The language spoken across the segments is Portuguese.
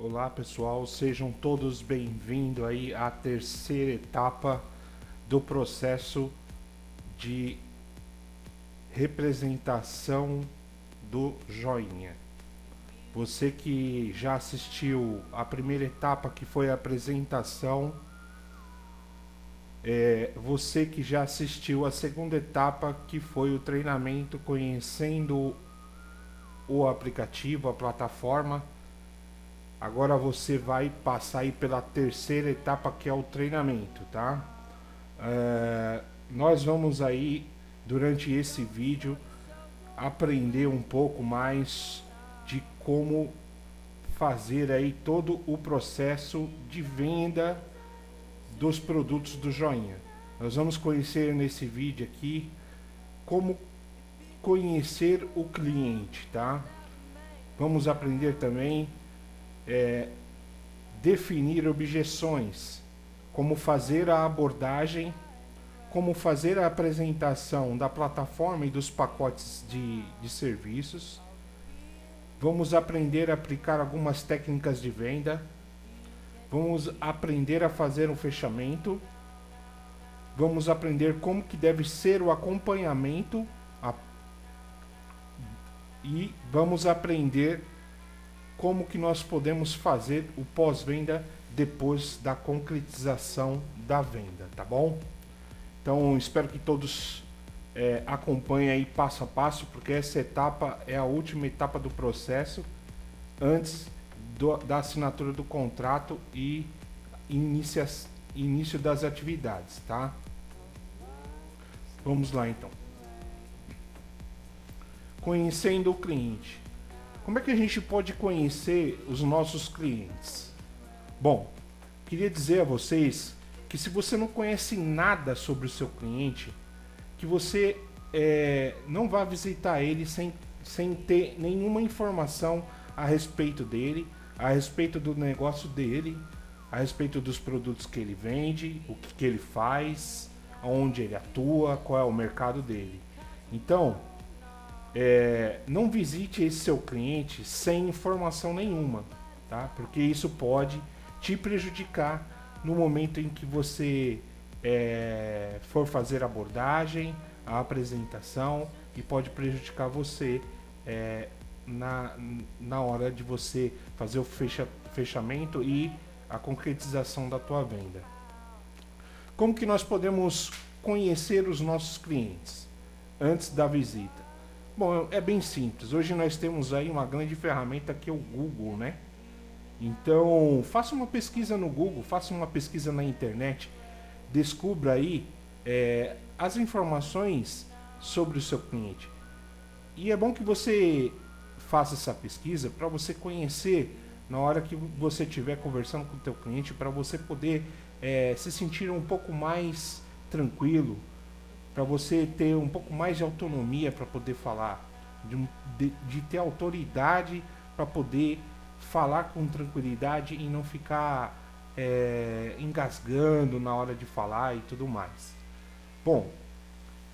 Olá pessoal, sejam todos bem-vindos aí à terceira etapa do processo de representação do joinha. Você que já assistiu a primeira etapa, que foi a apresentação, você que já assistiu a segunda etapa, que foi o treinamento conhecendo o aplicativo, a plataforma. Agora você vai passar aí pela terceira etapa, que é o treinamento, tá? Nós vamos aí, durante esse vídeo, aprender um pouco mais de como fazer aí todo o processo de venda dos produtos do joinha. Nós vamos conhecer nesse vídeo aqui como conhecer o cliente, tá? Vamos aprender também definir objeções, como fazer a abordagem, como fazer a apresentação da plataforma e dos pacotes de serviços. Vamos aprender a aplicar algumas técnicas de venda. Vamos aprender a fazer um fechamento. Vamos aprender como que deve ser o acompanhamento e vamos aprender como que nós podemos fazer o pós-venda depois da concretização da venda, tá bom? Então espero que todos acompanhem aí passo a passo, porque essa etapa é a última etapa do processo antes da assinatura do contrato e início das atividades, tá? Vamos lá então. Conhecendo o cliente. Como é que a gente pode conhecer os nossos clientes? Bom, queria dizer a vocês que se você não conhece nada sobre o seu cliente, que você não vá visitar ele sem ter nenhuma informação a respeito dele, a respeito do negócio dele, a respeito dos produtos que ele vende, o que ele faz, onde ele atua, qual é o mercado dele. Então, não visite esse seu cliente sem informação nenhuma, tá? Porque isso pode te prejudicar no momento em que você for fazer a abordagem, a apresentação, e pode prejudicar você na hora de você fazer o fechamento e a concretização da tua venda. Como que nós podemos conhecer os nossos clientes antes da visita? Bom, é bem simples. Hoje nós temos aí uma grande ferramenta que é o Google, né? Então, faça uma pesquisa no Google, faça uma pesquisa na internet, descubra aí as informações sobre o seu cliente. E é bom que você faça essa pesquisa para você conhecer na hora que você estiver conversando com o teu cliente, para você poder se sentir um pouco mais tranquilo, para você ter um pouco mais de autonomia para poder falar, de ter autoridade para poder falar com tranquilidade e não ficar engasgando na hora de falar e tudo mais. Bom,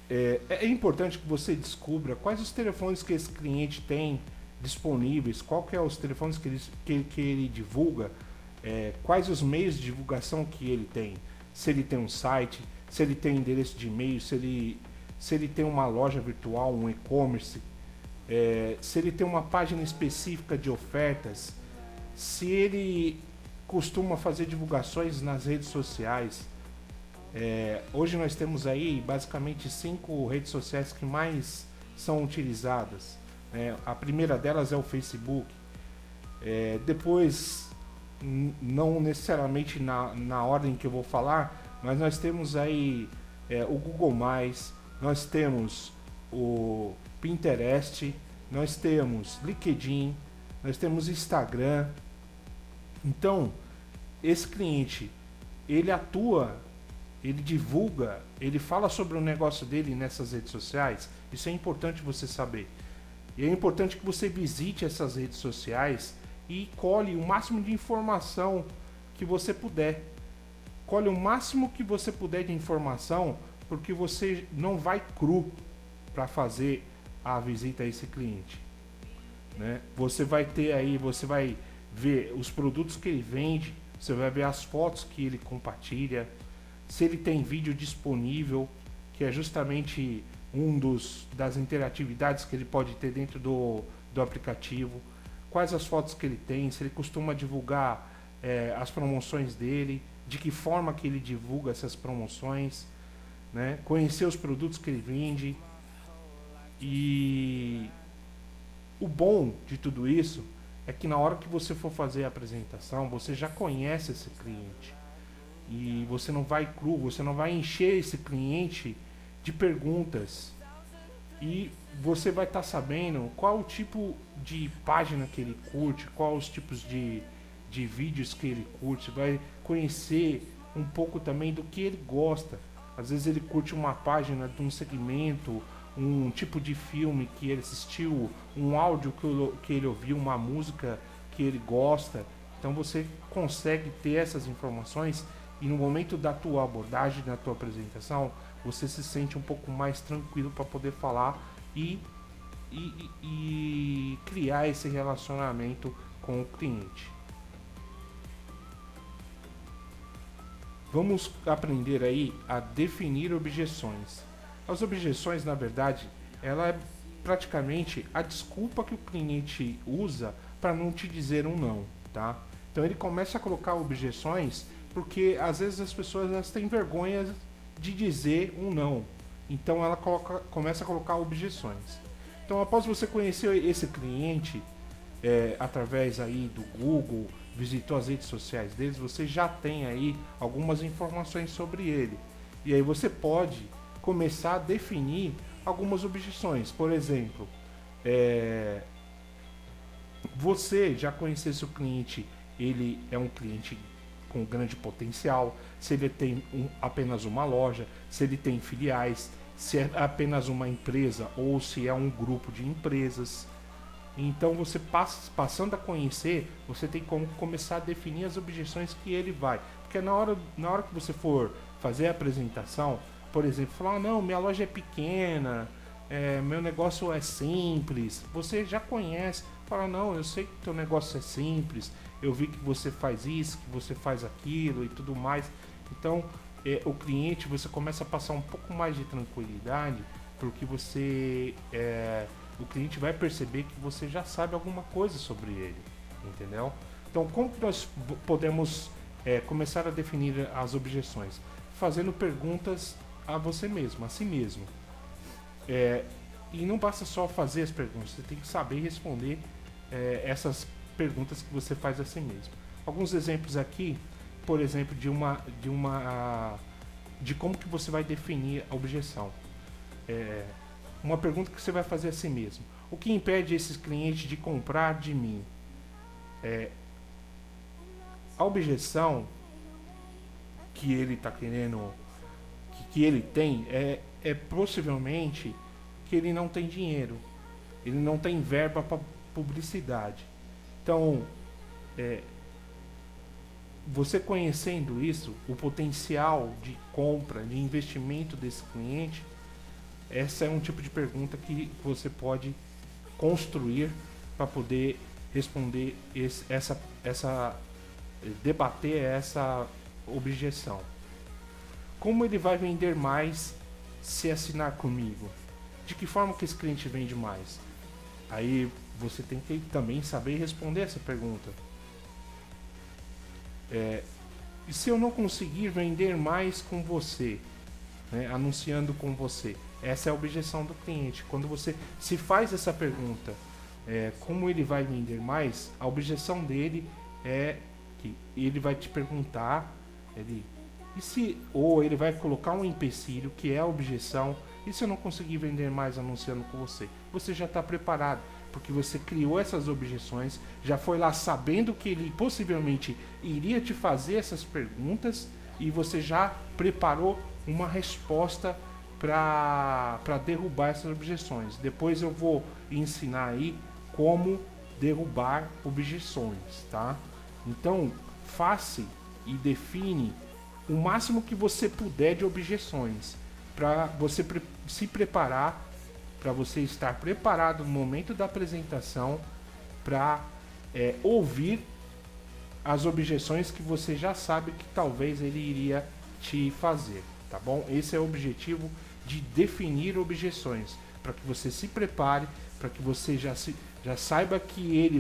é importante que você descubra quais os telefones que esse cliente tem disponíveis, qual que é os telefones que ele divulga, quais os meios de divulgação que ele tem, se ele tem um site, se ele tem endereço de e-mail, se ele tem uma loja virtual, um e-commerce, se ele tem uma página específica de ofertas, se ele costuma fazer divulgações nas redes sociais. Hoje nós temos aí basicamente 5 redes sociais que mais são utilizadas. A primeira delas é o Facebook. Depois, não necessariamente na ordem que eu vou falar, mas nós temos aí o Google+, nós temos o Pinterest, nós temos LinkedIn, nós temos Instagram. Então, esse cliente, ele atua, ele divulga, ele fala sobre o negócio dele nessas redes sociais. Isso é importante você saber. E é importante que você visite essas redes sociais e colhe o máximo de informação que você puder. Colhe o máximo que você puder de informação, porque você não vai cru para fazer a visita a esse cliente, né? Você vai ter aí, você vai ver os produtos que ele vende, você vai ver as fotos que ele compartilha, se ele tem vídeo disponível, que é justamente das interatividades que ele pode ter dentro do aplicativo, quais as fotos que ele tem, se ele costuma divulgar as promoções dele, de que forma que ele divulga essas promoções, né? Conhecer os produtos que ele vende. E o bom de tudo isso é que na hora que você for fazer a apresentação, você já conhece esse cliente. E você não vai cru, você não vai encher esse cliente de perguntas. E você vai estar sabendo qual o tipo de página que ele curte, quais os tipos de vídeos que ele curte, vai conhecer um pouco também do que ele gosta. Às vezes ele curte uma página de um segmento, um tipo de filme que ele assistiu, um áudio que ele ouviu, uma música que ele gosta. Então você consegue ter essas informações e no momento da tua abordagem, da tua apresentação, você se sente um pouco mais tranquilo para poder falar e criar esse relacionamento com o cliente. Vamos aprender aí a definir objeções. As objeções, na verdade, ela é praticamente a desculpa que o cliente usa para não te dizer um não, tá? Então ele começa a colocar objeções porque às vezes as pessoas elas têm vergonha de dizer um não. Então ela começa a colocar objeções. Então após você conhecer esse cliente através aí do Google, visitou as redes sociais deles, você já tem aí algumas informações sobre ele. E aí você pode começar a definir algumas objeções. Por exemplo, você já conhecesse o cliente, ele é um cliente com grande potencial, se ele tem apenas uma loja, se ele tem filiais, se é apenas uma empresa ou se é um grupo de empresas. Então você passando a conhecer, você tem como começar a definir as objeções que ele vai. Porque na hora que você for fazer a apresentação, por exemplo, falar, não, minha loja é pequena, meu negócio é simples, você já conhece, fala, não, eu sei que teu negócio é simples, eu vi que você faz isso, que você faz aquilo e tudo mais. Então o cliente, você começa a passar um pouco mais de tranquilidade, porque o cliente vai perceber que você já sabe alguma coisa sobre ele, entendeu? Então como que nós podemos começar a definir as objeções? Fazendo perguntas a você mesmo, a si mesmo. E não basta só fazer as perguntas, você tem que saber responder essas perguntas que você faz a si mesmo. Alguns exemplos aqui, por exemplo, de como que você vai definir a objeção. Uma pergunta que você vai fazer a si mesmo: o que impede esses clientes de comprar de mim? A objeção que ele está querendo, que ele tem, é possivelmente que ele não tem dinheiro, ele não tem verba para publicidade. Então, você conhecendo isso, o potencial de compra, de investimento desse cliente, essa é um tipo de pergunta que você pode construir para poder responder debater essa objeção. Como ele vai vender mais se assinar comigo? De que forma que esse cliente vende mais? Aí você tem que também saber responder essa pergunta. E se eu não conseguir vender mais com você, né, anunciando com você? Essa é a objeção do cliente. Quando você se faz essa pergunta, como ele vai vender mais, a objeção dele é que ele vai te perguntar, ou ele vai colocar um empecilho, que é a objeção, e se eu não conseguir vender mais anunciando com você? Você já está preparado, porque você criou essas objeções, já foi lá sabendo que ele possivelmente iria te fazer essas perguntas, e você já preparou uma resposta para derrubar essas objeções. Depois eu vou ensinar aí como derrubar objeções, tá? Então, faça e define o máximo que você puder de objeções, para você se preparar, para você estar preparado no momento da apresentação, para ouvir as objeções que você já sabe que talvez ele iria te fazer, tá bom? Esse é o objetivo de definir objeções, para que você se prepare, para que você já saiba que ele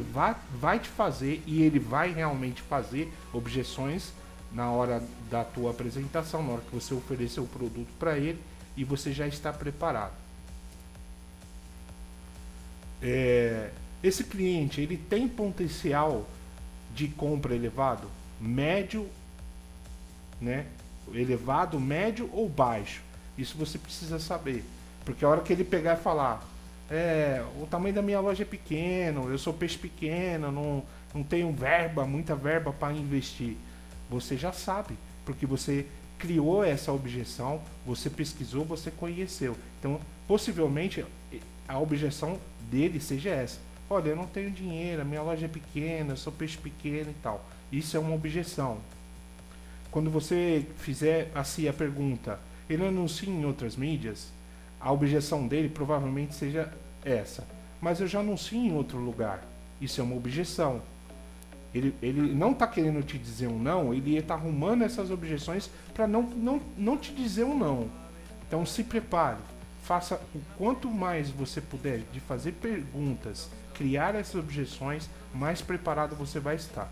vai te fazer e ele vai realmente fazer objeções na hora da tua apresentação, na hora que você oferecer o produto para ele e você já está preparado. Esse cliente, ele tem potencial de compra elevado, médio, né? Elevado, médio ou baixo? Isso você precisa saber, porque a hora que ele pegar e falar, o tamanho da minha loja é pequeno, eu sou peixe pequeno, não tenho muita verba para investir, você já sabe, porque você criou essa objeção, você pesquisou, você conheceu. Então, possivelmente, a objeção dele seja essa: olha, eu não tenho dinheiro, a minha loja é pequena, eu sou peixe pequeno e tal. Isso é uma objeção. Quando você fizer assim a pergunta, ele anuncia em outras mídias, a objeção dele provavelmente seja essa: mas eu já anuncio em outro lugar. Isso é uma objeção. Ele não está querendo te dizer um não, ele está arrumando essas objeções para não te dizer um não. Então se prepare, faça o quanto mais você puder de fazer perguntas, criar essas objeções, mais preparado você vai estar.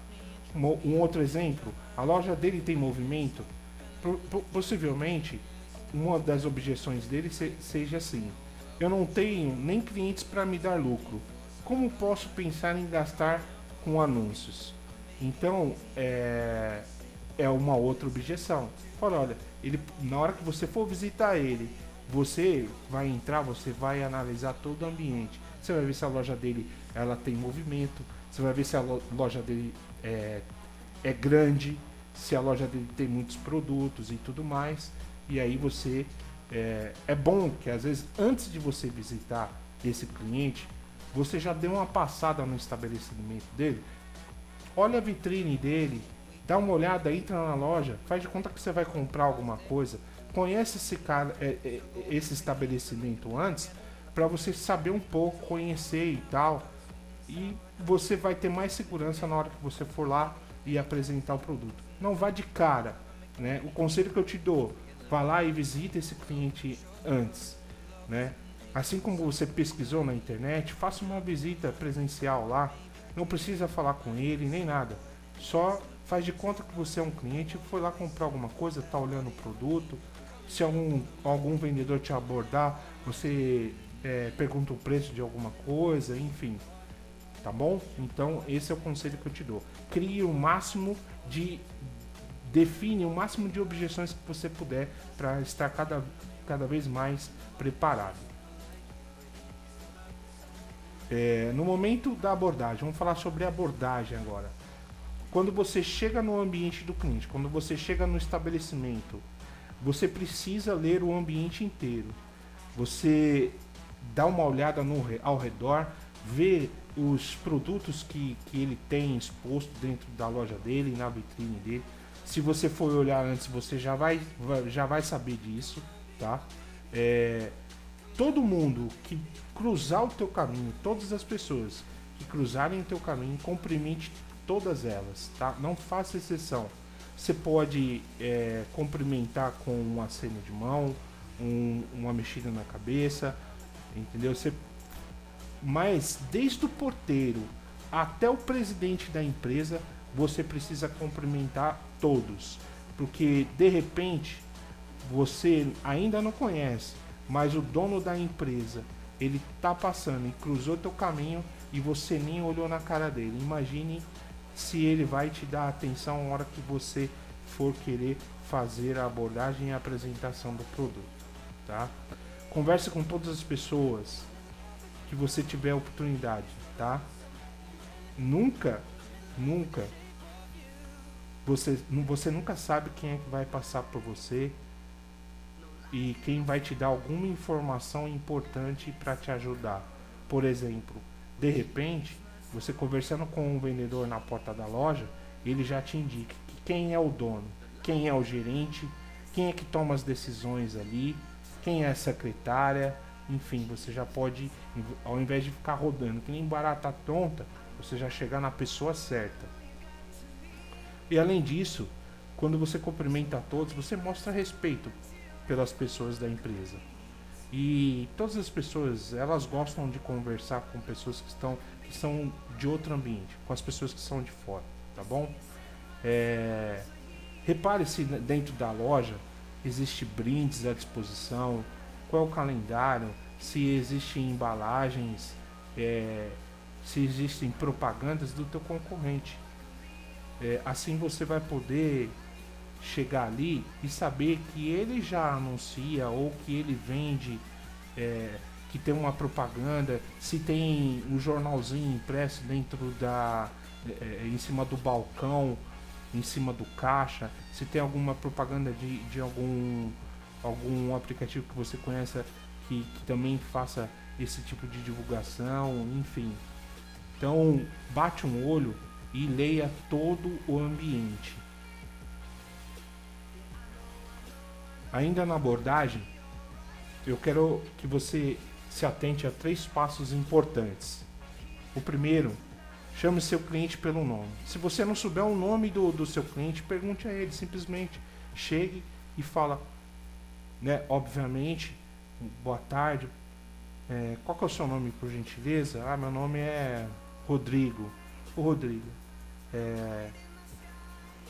Um outro exemplo, a loja dele tem movimento? Possivelmente, uma das objeções dele seja assim: eu não tenho nem clientes para me dar lucro, como posso pensar em gastar com anúncios? Então, é uma outra objeção. Fala, olha, na hora que você for visitar ele, você vai entrar, você vai analisar todo o ambiente. Você vai ver se a loja dele ela tem movimento, você vai ver se a loja dele é grande, se a loja dele tem muitos produtos e tudo mais. E aí você... É bom que às vezes, antes de você visitar esse cliente, você já dê uma passada no estabelecimento dele, olha a vitrine dele, dá uma olhada, entra na loja, faz de conta que você vai comprar alguma coisa, conhece esse estabelecimento antes, para você saber um pouco, conhecer e tal, e você vai ter mais segurança na hora que você for lá e apresentar o produto. Não vá de cara, né? O conselho que eu te dou: vá lá e visite esse cliente antes, né? Assim como você pesquisou na internet, faça uma visita presencial lá. Não precisa falar com ele nem nada. Só faz de conta que você é um cliente, foi lá comprar alguma coisa, tá olhando o produto. Se algum vendedor te abordar, você pergunta o preço de alguma coisa, enfim. Tá bom? Então esse é o conselho que eu te dou. Define o máximo de objeções que você puder para estar cada vez mais preparado. No momento da abordagem, vamos falar sobre abordagem agora. Quando você chega no ambiente do cliente, quando você chega no estabelecimento, você precisa ler o ambiente inteiro. Você dá uma olhada ao redor, vê os produtos que ele tem exposto dentro da loja dele, na vitrine dele. Se você for olhar antes, você já vai saber disso, tá? Todo mundo que cruzar o teu caminho, todas as pessoas que cruzarem o teu caminho, cumprimente todas elas, tá? Não faça exceção. Você pode cumprimentar com um aceno de mão, uma mexida na cabeça, entendeu? Mas desde o porteiro até o presidente da empresa, você precisa cumprimentar todos, porque de repente você ainda não conhece, mas o dono da empresa, ele tá passando e cruzou teu caminho e você nem olhou na cara dele. Imagine se ele vai te dar atenção na hora que você for querer fazer a abordagem e a apresentação do produto, tá? Converse com todas as pessoas que você tiver a oportunidade, tá? Nunca você nunca sabe quem é que vai passar por você e quem vai te dar alguma informação importante para te ajudar. Por exemplo, de repente, você conversando com um vendedor na porta da loja, ele já te indica quem é o dono, quem é o gerente, quem é que toma as decisões ali, quem é a secretária, enfim, você já pode, ao invés de ficar rodando que nem barata tonta, você já chegar na pessoa certa. E além disso, quando você cumprimenta a todos, você mostra respeito pelas pessoas da empresa. E todas as pessoas, elas gostam de conversar com pessoas que são de outro ambiente, com as pessoas que são de fora, tá bom? Repare se dentro da loja existe brindes à disposição, qual é o calendário, se existem embalagens, se existem propagandas do teu concorrente. Assim você vai poder chegar ali e saber que ele já anuncia ou que ele vende, que tem uma propaganda, se tem um jornalzinho impresso dentro em cima do balcão, em cima do caixa, se tem alguma propaganda de algum aplicativo que você conheça que também faça esse tipo de divulgação, enfim. Então, bate um olho e leia todo o ambiente. Ainda na abordagem, eu quero que você se atente a 3 passos importantes. O primeiro, chame seu cliente pelo nome. Se você não souber o nome do seu cliente, pergunte a ele, simplesmente chegue e fala, né, obviamente, boa tarde, qual que é o seu nome, por gentileza? Meu nome é Rodrigo. O Rodrigo,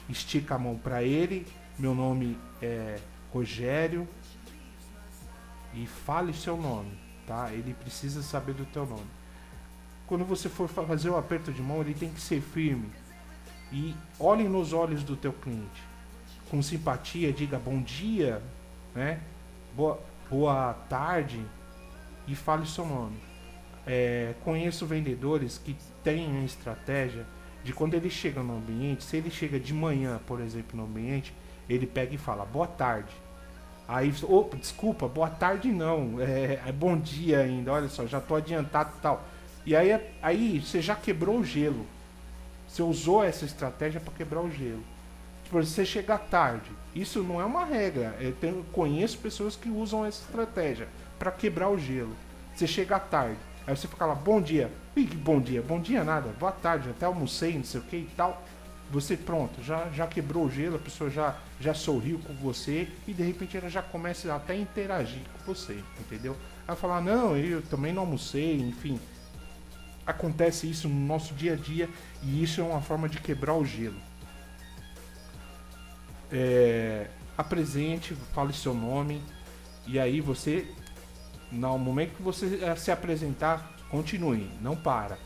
estica a mão para ele, meu nome é Rogério, e fale seu nome, tá? Ele precisa saber do teu nome. Quando você for fazer o aperto de mão, ele tem que ser firme e olhe nos olhos do teu cliente. Com simpatia, diga bom dia, né? Boa tarde e fale seu nome. Conheço vendedores que têm a estratégia de quando ele chega no ambiente, se ele chega de manhã, por exemplo, no ambiente, ele pega e fala boa tarde. Aí, desculpa, boa tarde não, é bom dia ainda, olha só, já tô adiantado e tal. E aí você já quebrou o gelo. Você usou essa estratégia para quebrar o gelo. Tipo, você chegar tarde, isso não é uma regra. Eu conheço pessoas que usam essa estratégia para quebrar o gelo. Você chega tarde, aí você fica lá, bom dia. Ih, bom dia nada, boa tarde, até almocei, não sei o que e tal. Você pronto, já quebrou o gelo, a pessoa já sorriu com você e de repente ela já começa até a interagir com você, entendeu? Ela fala, não, eu também não almocei, enfim. Acontece isso no nosso dia a dia e isso é uma forma de quebrar o gelo. Apresente, fale seu nome e aí você, no momento que você se apresentar, continue, não para.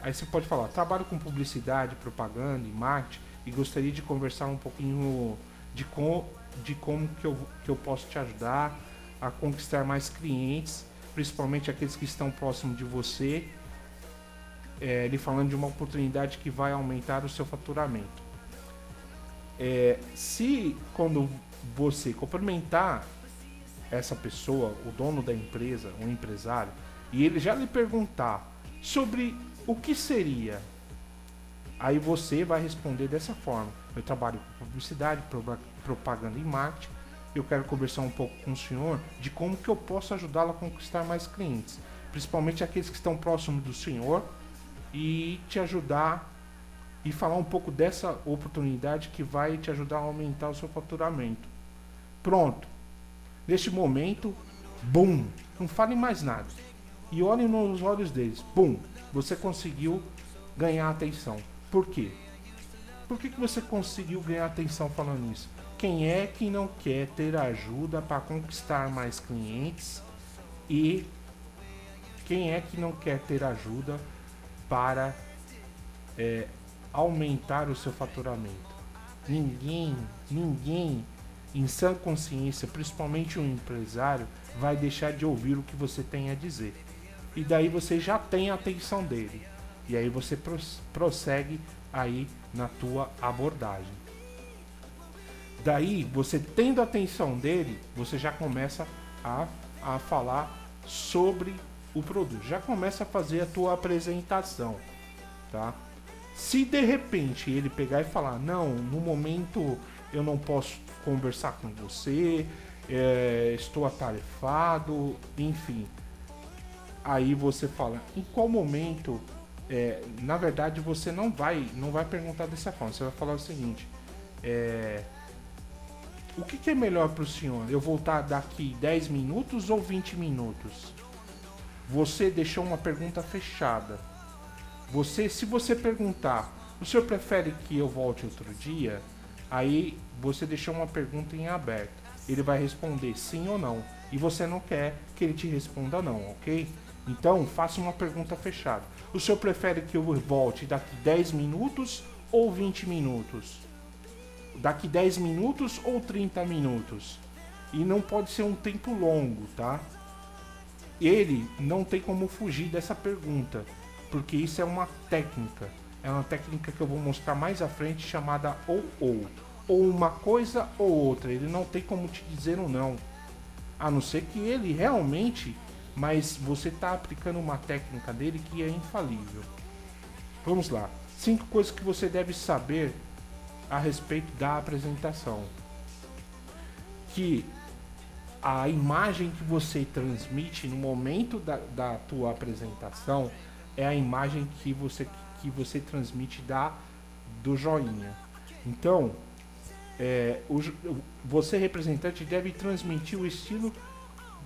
Aí você pode falar, trabalho com publicidade, propaganda e marketing e gostaria de conversar um pouquinho de como que eu posso te ajudar a conquistar mais clientes, principalmente aqueles que estão próximos de você, ele falando de uma oportunidade que vai aumentar o seu faturamento. Se quando você cumprimentar essa pessoa, o dono da empresa, o empresário, e ele já lhe perguntar sobre o que seria, aí você vai responder dessa forma: eu trabalho com publicidade, propaganda e marketing, eu quero conversar um pouco com o senhor de como que eu posso ajudá-lo a conquistar mais clientes, principalmente aqueles que estão próximos do senhor, e te ajudar e falar um pouco dessa oportunidade que vai te ajudar a aumentar o seu faturamento. Pronto. Neste momento, bum, não fale mais nada. E olhem nos olhos deles. Bum, você conseguiu ganhar atenção. Por quê? Por que você conseguiu ganhar atenção falando isso? Quem é que não quer ter ajuda para conquistar mais clientes? E quem é que não quer ter ajuda para aumentar o seu faturamento? Ninguém em sã consciência, principalmente um empresário, vai deixar de ouvir o que você tem a dizer. E daí você já tem a atenção dele. E aí você prossegue aí na tua abordagem. Daí, você tendo a atenção dele, você já começa a falar sobre o produto. Já começa a fazer a tua apresentação, tá? Se de repente ele pegar e falar, não, no momento eu não posso conversar com você, estou atarefado, enfim. Aí você fala, em qual momento na verdade você não vai perguntar dessa forma. Você vai falar o seguinte: o que é melhor para o senhor? Eu voltar daqui 10 minutos ou 20 minutos? Você deixou uma pergunta fechada. Se você perguntar, o senhor prefere que eu volte outro dia? Aí você deixou uma pergunta em aberto. Ele vai responder sim ou não. E você não quer que ele te responda não, ok? Então, faça uma pergunta fechada. O senhor prefere que eu volte daqui 10 minutos ou 20 minutos? Daqui 10 minutos ou 30 minutos? E não pode ser um tempo longo, tá? Ele não tem como fugir dessa pergunta, porque isso é uma técnica. É uma técnica que eu vou mostrar mais à frente, chamada ou uma coisa ou outra. Ele não tem como te dizer um não, a não ser que ele realmente, mas você está aplicando uma técnica dele que é infalível. Vamos lá. 5 coisas que você deve saber a respeito da apresentação. Que a imagem que você transmite no momento da tua apresentação é a imagem que você transmite do joinha. Então, você, representante, deve transmitir o estilo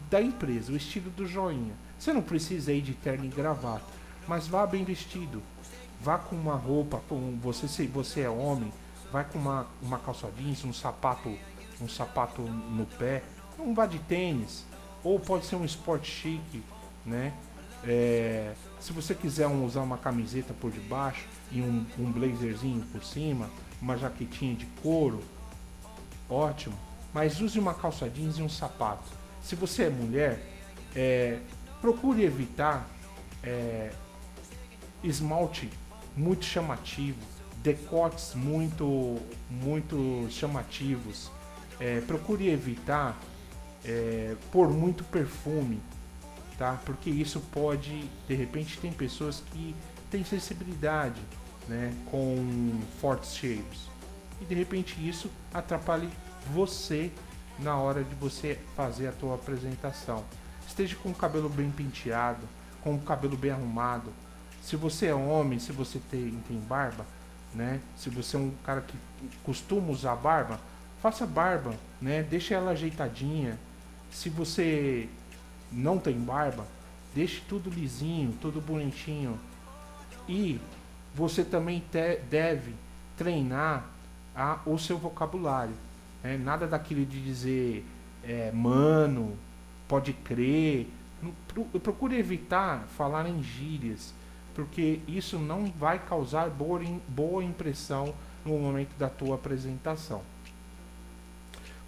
da empresa, o estilo do joinha. Você não precisa ir de terno e gravata, mas vá bem vestido. Vá com uma roupa, se você é homem, vai com uma calça jeans, um sapato no pé. Não vá de tênis, ou pode ser um esporte chique, né? Se você quiser usar uma camiseta por debaixo e um blazerzinho por cima, uma jaquetinha de couro, ótimo. Mas use uma calça jeans e um sapato. Se você é mulher, procure evitar esmalte muito chamativo, decotes muito chamativos. Procure evitar pôr muito perfume, tá? Porque isso pode, de repente, tem pessoas que têm sensibilidade, né, com fortes cheiros, e de repente isso atrapalhe você na hora de você fazer a tua apresentação. Esteja com o cabelo bem penteado, com o cabelo bem arrumado. Se você é homem, se você tem barba, né? Se você é um cara que costuma usar barba, faça barba, né? Deixa ela ajeitadinha. Se você não tem barba, deixe tudo lisinho, tudo bonitinho. E você também deve treinar o seu vocabulário. Nada daquilo de dizer mano, pode crer. Procure evitar falar em gírias, porque isso não vai causar boa impressão no momento da tua apresentação.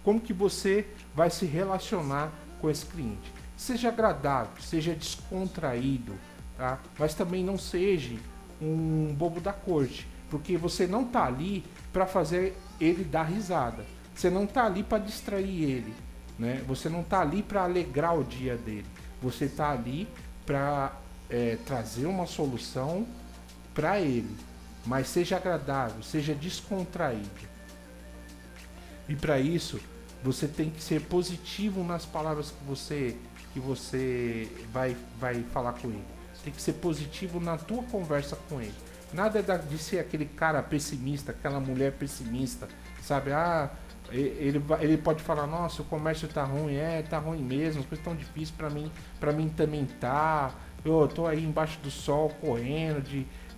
Como que você vai se relacionar com esse cliente? Seja agradável, seja descontraído, tá? Mas também não seja um bobo da corte, porque você não está ali para fazer ele dar risada. Você não está ali para distrair ele, né? Você não está ali para alegrar o dia dele. Você está ali para trazer uma solução para ele. Mas seja agradável, seja descontraído. E para isso, você tem que ser positivo nas palavras que você vai falar com ele. Você tem que ser positivo na tua conversa com ele. Nada de ser aquele cara pessimista, aquela mulher pessimista, sabe? Ele pode falar, nossa, o comércio tá ruim, tá ruim mesmo, as coisas tão difíceis para mim também tá. Eu tô aí embaixo do sol correndo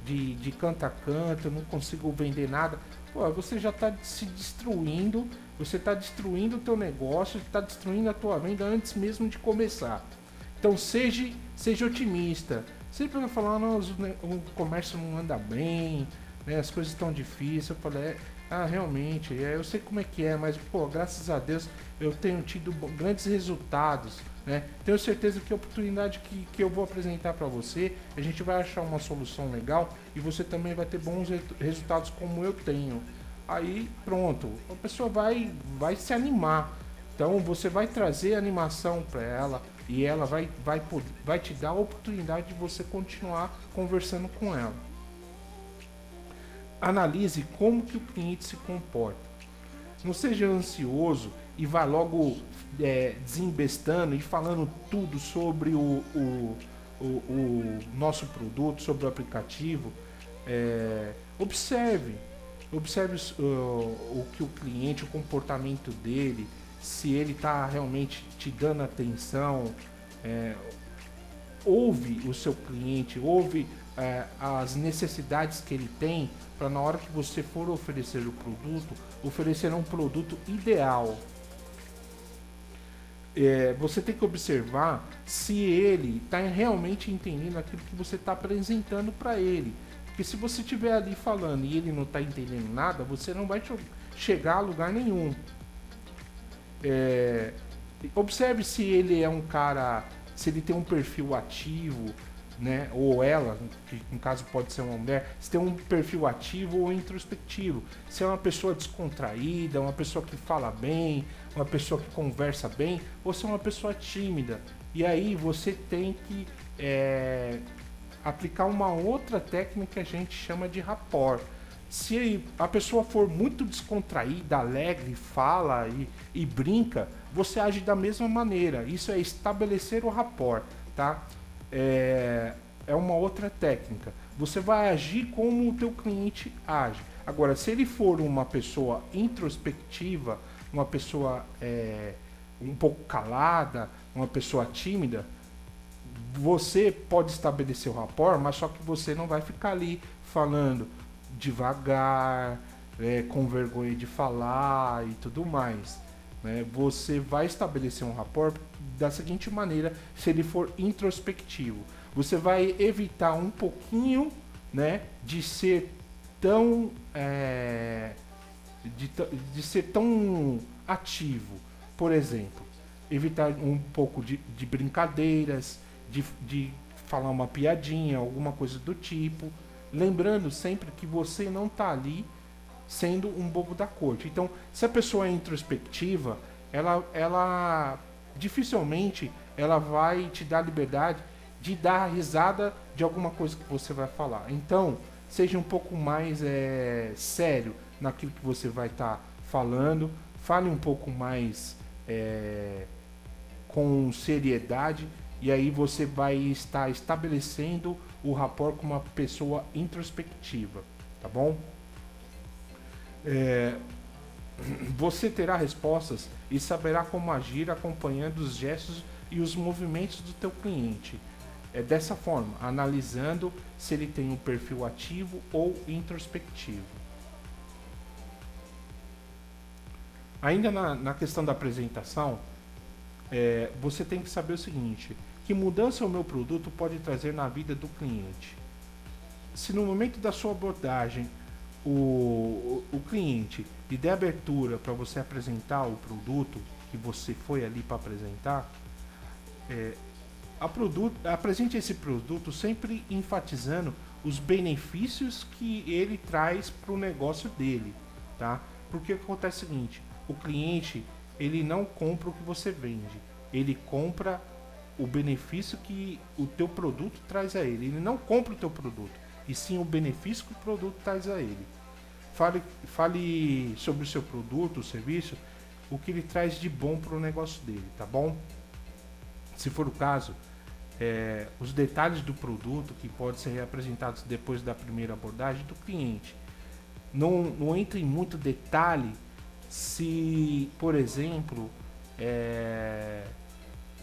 de canto a canto, eu não consigo vender nada. Pô, você já tá se destruindo, você tá destruindo o teu negócio, tá destruindo a tua venda antes mesmo de começar. Então seja otimista. Sempre vai falar, não, o comércio não anda bem, né, as coisas estão difíceis. Eu falei, realmente, eu sei como é que é, mas, pô, graças a Deus eu tenho tido grandes resultados, né? Tenho certeza que a oportunidade que eu vou apresentar para você, a gente vai achar uma solução legal e você também vai ter bons resultados como eu tenho. Aí, pronto, a pessoa vai se animar. Então, você vai trazer animação para ela e ela vai te dar a oportunidade de você continuar conversando com ela. Analise como que o cliente se comporta. Não seja ansioso e vá logo desembestando e falando tudo sobre o o nosso produto, sobre o aplicativo, observe o que o cliente, o comportamento dele, se ele está realmente te dando atenção, ouve o seu cliente, ouve as necessidades que ele tem, para na hora que você for oferecer o produto, oferecer um produto ideal. Você tem que observar se ele está realmente entendendo aquilo que você está apresentando para ele. Porque se você estiver ali falando e ele não está entendendo nada, você não vai chegar a lugar nenhum. Observe se ele é um cara, se ele tem um perfil ativo, né? Ou ela, que no caso pode ser uma mulher, se tem um perfil ativo ou introspectivo. Se é uma pessoa descontraída, uma pessoa que fala bem, uma pessoa que conversa bem, ou se é uma pessoa tímida. E aí você tem que aplicar uma outra técnica que a gente chama de rapport. Se a pessoa for muito descontraída, alegre, fala e brinca, você age da mesma maneira. Isso é estabelecer o rapport, tá? É uma outra técnica. Você vai agir como o teu cliente age. Agora, se ele for uma pessoa introspectiva, uma pessoa um pouco calada, uma pessoa tímida, você pode estabelecer o rapport, mas só que você não vai ficar ali falando devagar, com vergonha de falar e tudo mais. Você vai estabelecer um rapport da seguinte maneira: se ele for introspectivo, você vai evitar um pouquinho, né, de ser tão de ser tão ativo. Por exemplo, evitar um pouco de brincadeiras, de falar uma piadinha, alguma coisa do tipo, lembrando sempre que você não está ali sendo um bobo da corte. Então, se a pessoa é introspectiva, ela dificilmente ela vai te dar liberdade de dar risada de alguma coisa que você vai falar. Então, seja um pouco mais sério naquilo que você vai estar falando, fale um pouco mais com seriedade, e aí você vai estar estabelecendo o rapport com uma pessoa introspectiva, tá bom? Você terá respostas e saberá como agir acompanhando os gestos e os movimentos do teu cliente. Dessa forma, analisando se ele tem um perfil ativo ou introspectivo. Ainda na questão da apresentação, você tem que saber o seguinte: que mudança o meu produto pode trazer na vida do cliente. Se no momento da sua abordagem o cliente lhe der abertura para você apresentar o produto que você foi ali para apresentar, apresente esse produto sempre enfatizando os benefícios que ele traz para o negócio dele, tá? Porque acontece o seguinte: o cliente, ele não compra o que você vende, ele compra o benefício que o teu produto traz a ele. Ele não compra o teu produto, e sim o benefício que o produto traz a ele. Fale sobre o seu produto, o serviço, o que ele traz de bom para o negócio dele, tá bom? Se for o caso, os detalhes do produto que podem ser reapresentados depois da primeira abordagem do cliente. Não entre em muito detalhe se, por exemplo,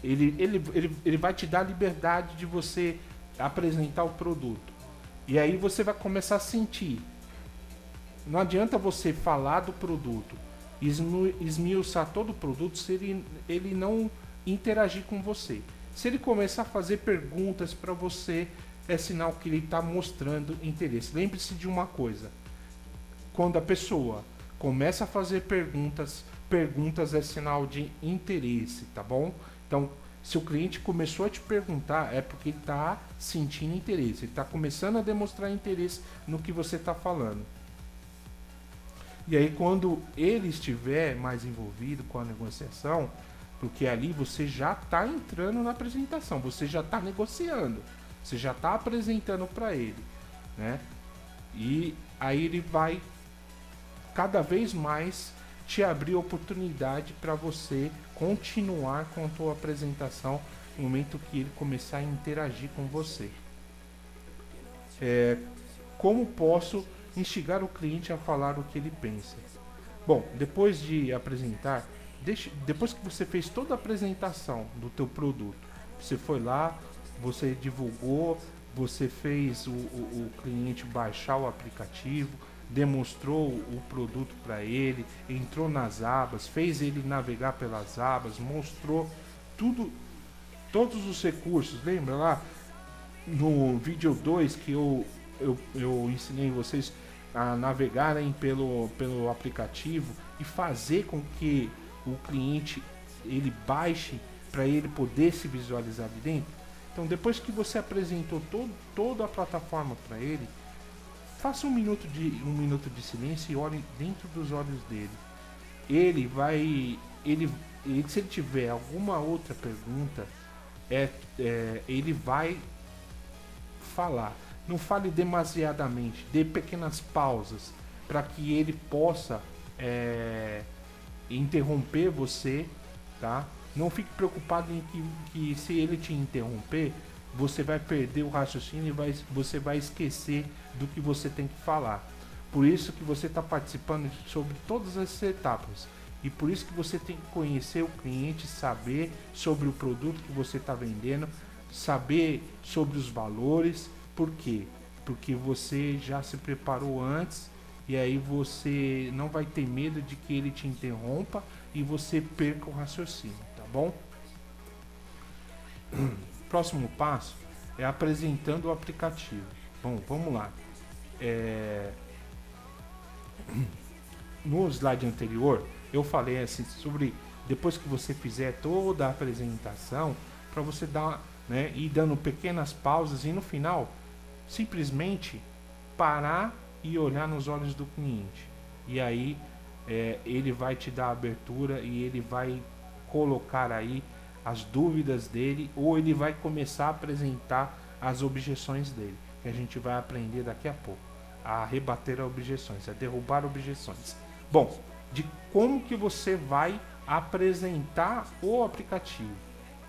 ele vai te dar a liberdade de você apresentar o produto. E aí você vai começar a sentir. Não adianta você falar do produto, esmiuçar todo o produto se ele não interagir com você. Se ele começar a fazer perguntas para você, é sinal que ele está mostrando interesse. Lembre-se de uma coisa: quando a pessoa começa a fazer perguntas é sinal de interesse, tá bom? Então, se o cliente começou a te perguntar, é porque ele está sentindo interesse, ele está começando a demonstrar interesse no que você está falando. E aí, quando ele estiver mais envolvido com a negociação, porque ali você já está entrando na apresentação, você já está negociando, você já está apresentando para ele, né? E aí ele vai cada vez mais te abrir oportunidade para você continuar com a tua apresentação no momento que ele começar a interagir com você. Como posso instigar o cliente a falar o que ele pensa? Bom, depois de apresentar, depois que você fez toda a apresentação do teu produto, você foi lá, você divulgou, você fez o cliente baixar o aplicativo, demonstrou o produto para ele, entrou nas abas, fez ele navegar pelas abas, mostrou tudo, todos os recursos. Lembra lá no vídeo 2 que eu ensinei vocês a navegarem pelo aplicativo e fazer com que o cliente ele baixe para ele poder se visualizar de dentro? Então, depois que você apresentou toda a plataforma para ele, faça um minuto de silêncio e olhe dentro dos olhos dele. Se ele tiver alguma outra pergunta, ele vai falar. Não fale demasiadamente, dê pequenas pausas para que ele possa interromper você, tá? Não fique preocupado em que se ele te interromper, você vai perder o raciocínio e você vai esquecer do que você tem que falar. Por isso que você está participando sobre todas essas etapas. E por isso que você tem que conhecer o cliente, saber sobre o produto que você está vendendo, saber sobre os valores. Por quê? Porque você já se preparou antes e aí você não vai ter medo de que ele te interrompa e você perca o raciocínio, tá bom? Próximo passo é apresentando o aplicativo. Bom, vamos lá. No slide anterior eu falei assim sobre depois que você fizer toda a apresentação, para você dar, né, ir dando pequenas pausas e no final simplesmente parar e olhar nos olhos do cliente. E aí ele vai te dar a abertura e ele vai colocar aí as dúvidas dele, ou ele vai começar a apresentar as objeções dele, que a gente vai aprender daqui a pouco, a rebater objeções, a derrubar objeções. Bom, de como que você vai apresentar o aplicativo,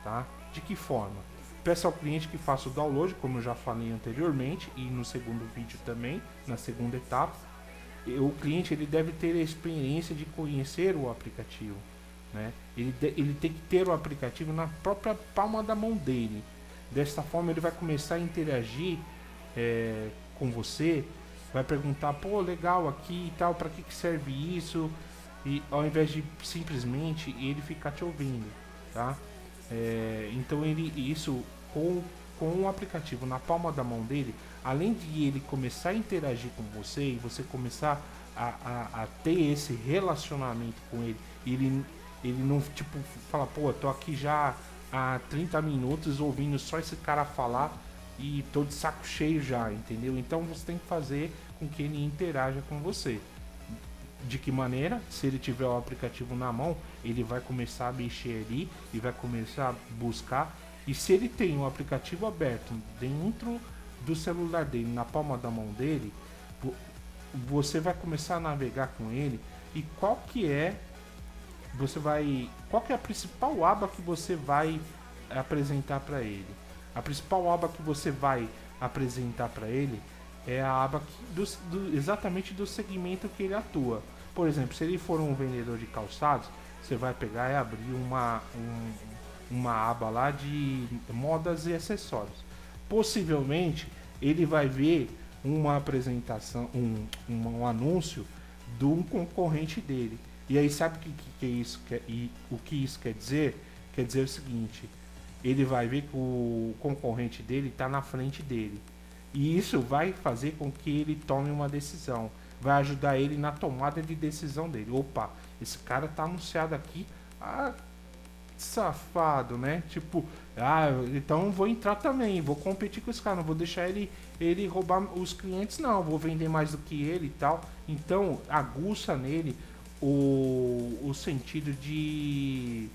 tá? De que forma? Peça ao cliente que faça o download, como eu já falei anteriormente, e no segundo vídeo também, na segunda etapa. O cliente ele deve ter a experiência de conhecer o aplicativo, né? Ele tem que ter o aplicativo na própria palma da mão dele. Desta forma ele vai começar a interagir com você, vai perguntar, pô, legal aqui e tal, para que serve isso? E ao invés de simplesmente ele ficar te ouvindo, tá? Então isso com o aplicativo na palma da mão dele, além de ele começar a interagir com você e você começar a ter esse relacionamento com ele não tipo fala, pô, eu tô aqui já há 30 minutos ouvindo só esse cara falar e tô de saco cheio já, entendeu? Então você tem que fazer com que ele interaja com você. De que maneira? Se ele tiver o aplicativo na mão, ele vai começar a mexer ali e vai começar a buscar. E se ele tem o aplicativo aberto dentro do celular dele, na palma da mão dele, você vai começar a navegar com ele. E qual que é a principal aba que você vai apresentar para ele? A principal aba que você vai apresentar para ele é a aba exatamente do segmento que ele atua. Por exemplo, se ele for um vendedor de calçados, você vai pegar e abrir uma aba lá de modas e acessórios. Possivelmente ele vai ver uma apresentação, um anúncio de um concorrente dele. E aí sabe o que isso quer dizer? Quer dizer o seguinte: ele vai ver que o concorrente dele está na frente dele. E isso vai fazer com que ele tome uma decisão. Vai ajudar ele na tomada de decisão dele. Opa, esse cara tá anunciado aqui. Ah, safado, né? Tipo, então vou entrar também. Vou competir com esse cara. Não vou deixar ele roubar os clientes, não. Vou vender mais do que ele e tal. Então, aguça nele o sentido de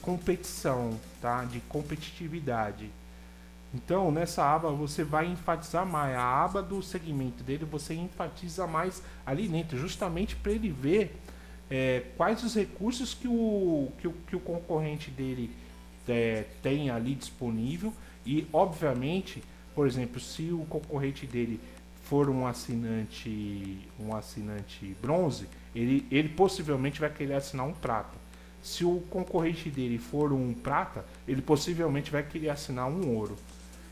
competição, tá? De competitividade. Então, nessa aba você vai enfatizar mais. A aba do segmento dele você enfatiza mais ali dentro, justamente para ele ver quais os recursos que o concorrente dele tem ali disponível. E obviamente, por exemplo, se o concorrente dele for um assinante bronze, ele possivelmente vai querer assinar um prata. Se o concorrente dele for um prata, ele possivelmente vai querer assinar um ouro.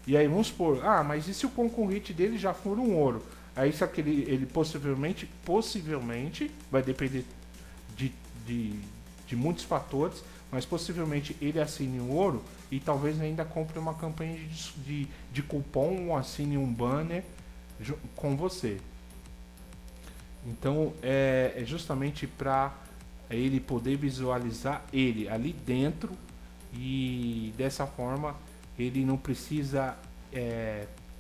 E aí vamos supor, mas e se o concorrente dele já for um ouro? Aí só que ele possivelmente vai depender de, de, de muitos fatores, mas possivelmente ele assine um ouro e talvez ainda compre uma campanha de cupom ou assine um banner com você. Então é justamente para ele poder visualizar ele ali dentro, e dessa forma ele não precisa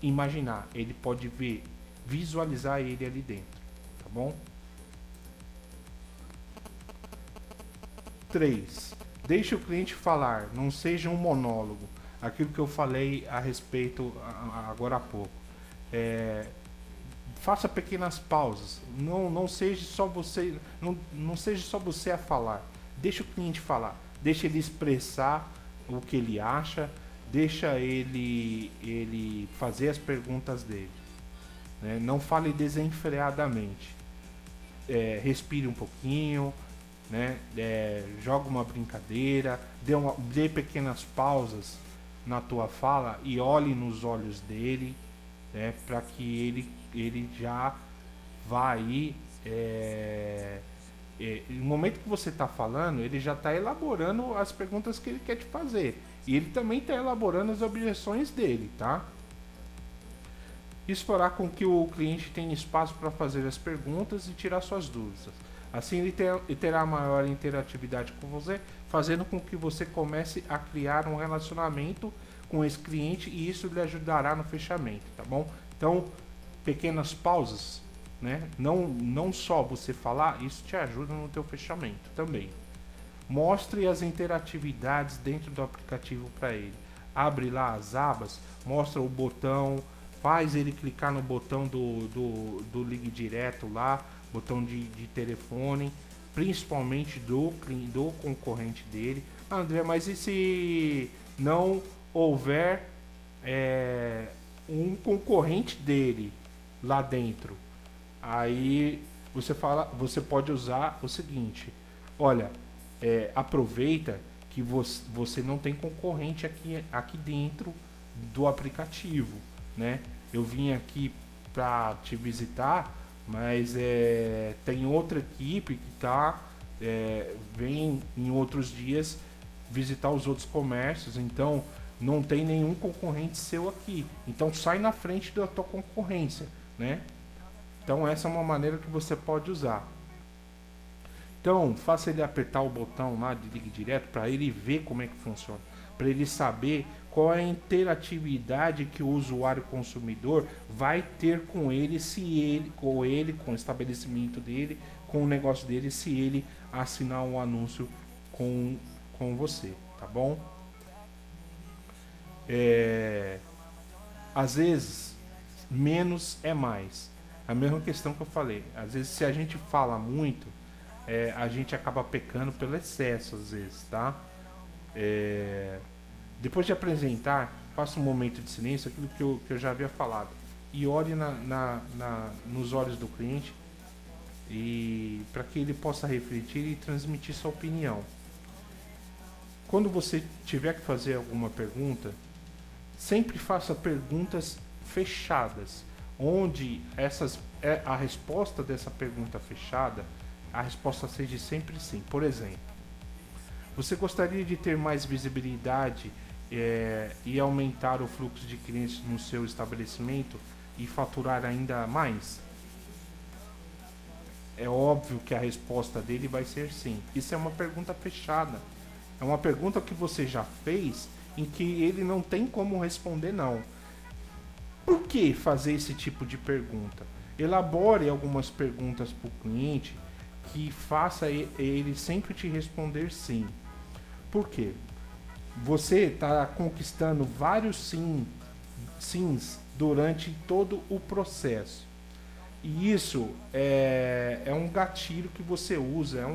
imaginar, ele pode visualizar ele ali dentro, tá bom? 3. Deixe o cliente falar, não seja um monólogo. Aquilo que eu falei a respeito agora há pouco. Faça pequenas pausas. Não seja só você, não seja só você a falar. Deixe o cliente falar. Deixe ele expressar o que ele acha. Deixa ele fazer as perguntas dele. Né? Não fale desenfreadamente. Respire um pouquinho. Né? Joga uma brincadeira, dê pequenas pausas na tua fala e olhe nos olhos dele, né? Para que ele já vá aí. No momento que você está falando, ele já está elaborando as perguntas que ele quer te fazer, e ele também está elaborando as objeções dele, tá? Isso fará com que o cliente tenha espaço para fazer as perguntas e tirar suas dúvidas. Assim ele terá maior interatividade com você, fazendo com que você comece a criar um relacionamento com esse cliente, e isso lhe ajudará no fechamento, tá bom? Então, pequenas pausas, né? Não só você falar, isso te ajuda no teu fechamento também. Mostre as interatividades dentro do aplicativo para ele. Abre lá as abas, mostra o botão, faz ele clicar no botão do ligue direto lá, botão de telefone, principalmente do concorrente dele. André, mas e se não houver um concorrente dele lá dentro? Aí você pode usar o seguinte: olha, aproveita que você não tem concorrente aqui dentro do aplicativo, né? Eu vim aqui para te visitar, mas tem outra equipe que vem em outros dias visitar os outros comércios, então não tem nenhum concorrente seu aqui. Então sai na frente da tua concorrência, né? Então essa é uma maneira que você pode usar. Então faça ele apertar o botão lá de ligue direto para ele ver como é que funciona, para ele saber qual é a interatividade que o usuário consumidor vai ter com ele, com o estabelecimento dele, com o negócio dele, se ele assinar um anúncio com você, tá bom? Às vezes, menos é mais. A mesma questão que eu falei. Às vezes, se a gente fala muito, a gente acaba pecando pelo excesso, às vezes, tá? Depois de apresentar, faça um momento de silêncio, aquilo que eu já havia falado, e olhe nos olhos do cliente, e para que ele possa refletir e transmitir sua opinião. Quando você tiver que fazer alguma pergunta, sempre faça perguntas fechadas, onde a resposta dessa pergunta fechada, a resposta seja sempre sim. Por exemplo, você gostaria de ter mais visibilidade e aumentar o fluxo de clientes no seu estabelecimento e faturar ainda mais? É óbvio que a resposta dele vai ser sim. Isso é uma pergunta fechada. É uma pergunta que você já fez, em que ele não tem como responder não. Por que fazer esse tipo de pergunta? Elabore algumas perguntas para o cliente que faça ele sempre te responder sim. Por quê? Você está conquistando vários sims durante todo o processo. E isso é um gatilho que você usa,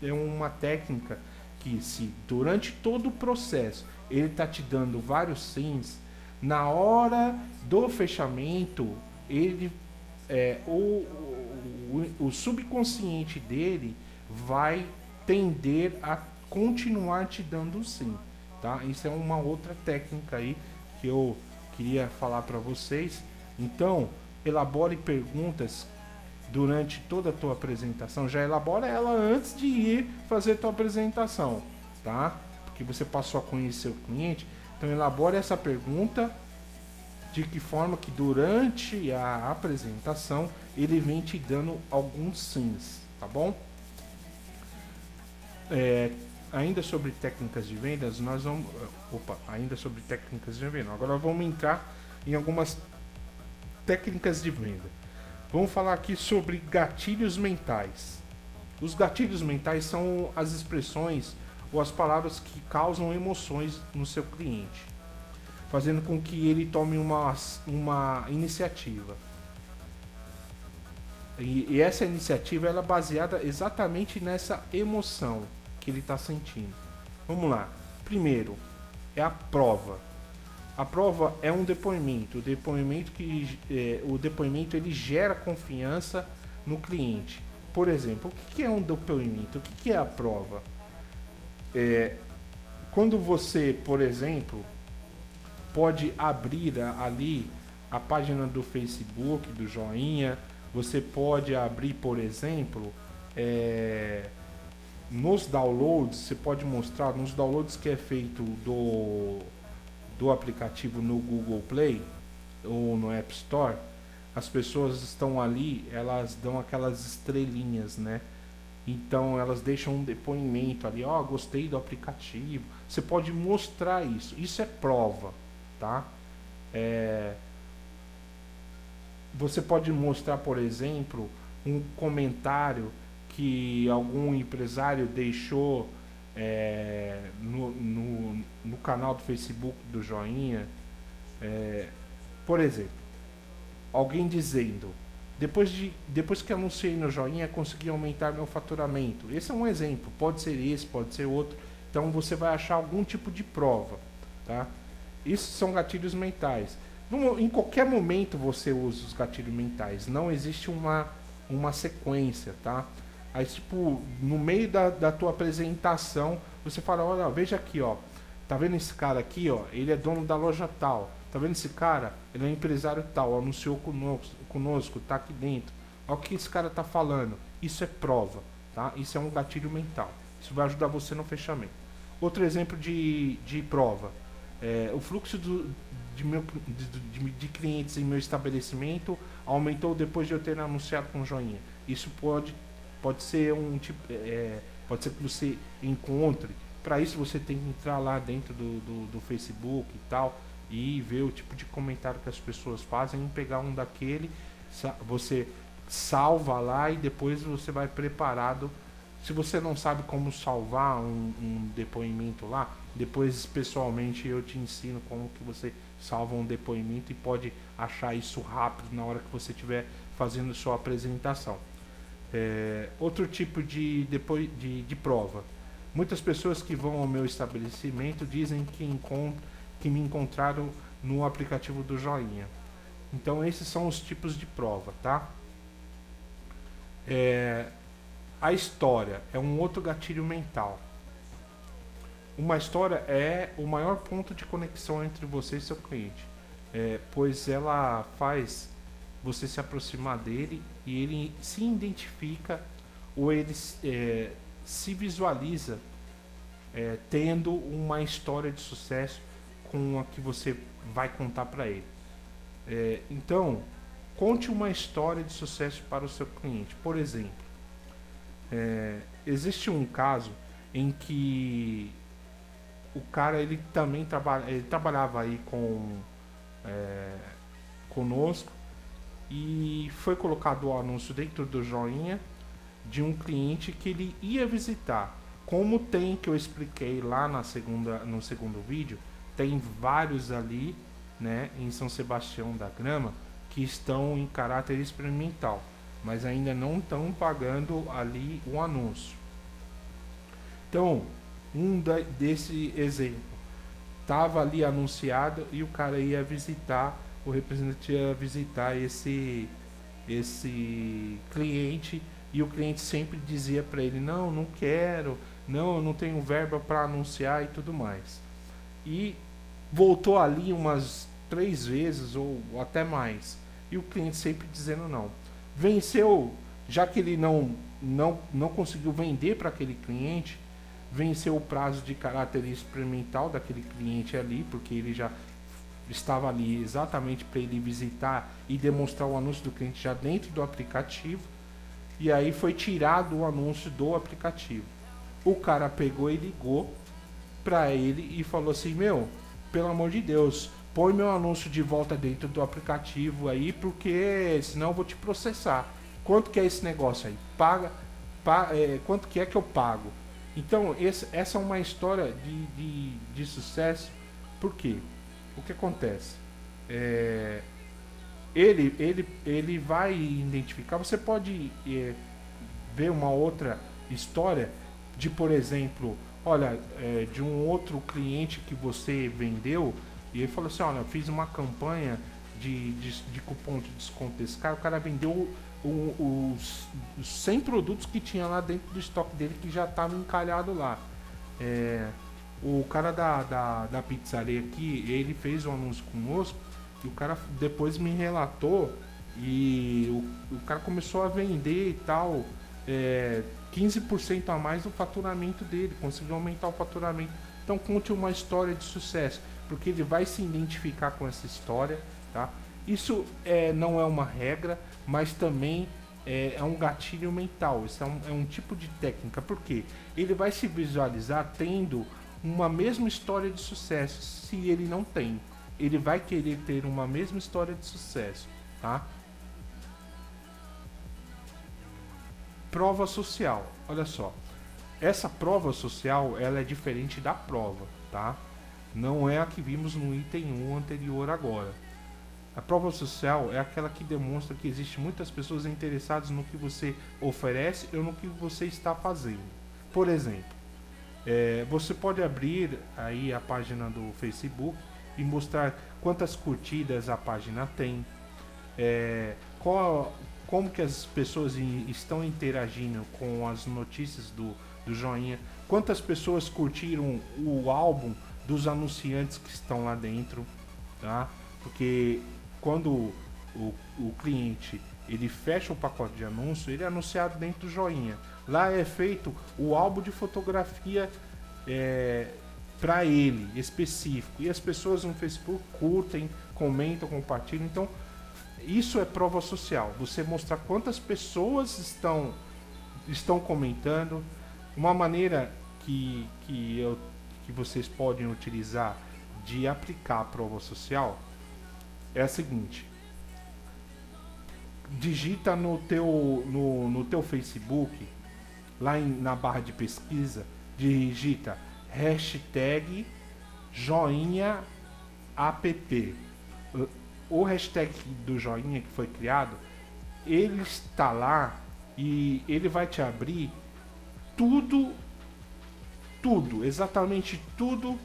é uma técnica que se durante todo o processo ele está te dando vários sims, na hora do fechamento, ele o subconsciente dele vai tender a continuar te dando sim, tá? Isso é uma outra técnica aí que eu queria falar para vocês. Então, elabore perguntas durante toda a tua apresentação. Já elabora ela antes de ir fazer a tua apresentação, tá? Porque você passou a conhecer o cliente. Então, elabore essa pergunta de que forma que durante a apresentação ele vem te dando alguns sims, tá bom? Ainda sobre técnicas de vendas, nós vamos... ainda sobre técnicas de venda. Agora vamos entrar em algumas técnicas de venda. Vamos falar aqui sobre gatilhos mentais. Os gatilhos mentais são as expressões ou as palavras que causam emoções no seu cliente, fazendo com que ele tome uma iniciativa. E essa iniciativa ela é baseada exatamente nessa emoção que ele está sentindo. Vamos lá. Primeiro, é a prova. A prova é um depoimento. O depoimento ele gera confiança no cliente. Por exemplo, o que é um depoimento? O que é a prova? Quando você, por exemplo, pode abrir ali a página do Facebook, do Joinha, você pode abrir, por exemplo, nos downloads, você pode mostrar nos downloads que é feito do aplicativo no Google Play ou no App Store, as pessoas estão ali, elas dão aquelas estrelinhas, né? Então elas deixam um depoimento ali, gostei do aplicativo. Você pode mostrar isso. Isso é prova, tá? Você pode mostrar, por exemplo, um comentário que algum empresário deixou no canal do Facebook do Joinha. Por exemplo, alguém dizendo: depois que anunciei no Joinha, consegui aumentar meu faturamento. Esse é um exemplo, pode ser esse, pode ser outro. Então você vai achar algum tipo de prova, tá? Isso são gatilhos mentais. Em qualquer momento você usa os gatilhos mentais, não existe uma sequência, tá? Aí, tipo, no meio da tua apresentação, você fala: olha, veja aqui, ó, tá vendo esse cara aqui, ó, ele é dono da loja tal, tá vendo esse cara, ele é empresário tal, anunciou conosco, tá aqui dentro, olha o que esse cara tá falando. Isso é prova, tá? Isso é um gatilho mental, isso vai ajudar você no fechamento. Outro exemplo de prova, o fluxo de clientes em meu estabelecimento aumentou depois de eu ter anunciado com Joinha. Isso pode ser um tipo, pode ser que você encontre. Para isso você tem que entrar lá dentro do Facebook e tal e ver o tipo de comentário que as pessoas fazem, e pegar um daquele, você salva lá e depois você vai preparado. Se você não sabe como salvar um depoimento lá, depois pessoalmente eu te ensino como que você salva um depoimento e pode achar isso rápido na hora que você estiver fazendo sua apresentação. Outro tipo de prova. Muitas pessoas que vão ao meu estabelecimento dizem que me encontraram no aplicativo do Joinha. Então esses são os tipos de prova, tá? A história é um outro gatilho mental. Uma história é o maior ponto de conexão entre você e seu cliente, pois ela faz você se aproximar dele e ele se identifica ou ele se visualiza tendo uma história de sucesso com a que você vai contar para ele. Então, conte uma história de sucesso para o seu cliente. Por exemplo, existe um caso em que o cara ele também trabalhava aí conosco, e foi colocado o anúncio dentro do Joinha de um cliente que ele ia visitar. Como tem, que eu expliquei lá no segundo vídeo, tem vários ali, né, em São Sebastião da Grama, que estão em caráter experimental, mas ainda não estão pagando ali o anúncio. Então, Desse exemplo. Tava ali anunciado e o cara ia visitar, o representante ia visitar esse cliente, e o cliente sempre dizia para ele: não, não quero, não, eu não tenho verba para anunciar e tudo mais. E voltou ali umas 3 vezes ou até mais, e o cliente sempre dizendo não. Venceu, já que ele não conseguiu vender para aquele cliente, venceu o prazo de caráter experimental daquele cliente ali, porque ele já estava ali exatamente para ele visitar e demonstrar o anúncio do cliente já dentro do aplicativo. E aí foi tirado o anúncio do aplicativo. O cara pegou e ligou para ele e falou assim: meu, pelo amor de Deus, põe meu anúncio de volta dentro do aplicativo aí, porque senão eu vou te processar. Quanto que é esse negócio aí? Quanto que é que eu pago? Então, essa é uma história de sucesso. Por quê? O que acontece? Ele vai identificar. Você pode ver uma outra história de, por exemplo, olha, de um outro cliente que você vendeu, e ele falou assim: olha, eu fiz uma campanha de cupom de desconto desse cara. O cara vendeu os 100 produtos que tinha lá dentro do estoque dele, que já estava encalhado lá. O cara da pizzaria aqui, ele fez um anúncio conosco, e o cara depois me relatou, e o cara começou a vender e tal, 15% a mais do faturamento dele, conseguiu aumentar o faturamento. Então conte uma história de sucesso, porque ele vai se identificar com essa história, tá? Isso não é uma regra, mas também é um gatilho mental. Isso é um tipo de técnica, porque ele vai se visualizar tendo uma mesma história de sucesso. Se ele não tem, ele vai querer ter uma mesma história de sucesso, tá? Prova social, olha só. Essa prova social, ela é diferente da prova, tá? Não é a que vimos no item 1 anterior agora. A prova social é aquela que demonstra que existem muitas pessoas interessadas no que você oferece ou no que você está fazendo. Por exemplo, você pode abrir aí a página do Facebook e mostrar quantas curtidas a página tem, como que as pessoas estão interagindo com as notícias do joinha, quantas pessoas curtiram o álbum dos anunciantes que estão lá dentro, tá? Porque quando o cliente ele fecha o pacote de anúncio, ele é anunciado dentro do joinha. Lá é feito o álbum de fotografia para ele específico, e as pessoas no Facebook curtem, comentam, compartilham. Então isso é prova social, você mostrar quantas pessoas estão comentando. Uma maneira que vocês podem utilizar de aplicar a prova social é a seguinte: digita no teu Facebook, lá na barra de pesquisa, digita hashtag joinha app. O hashtag do joinha que foi criado, ele está lá e ele vai te abrir tudo, exatamente tudo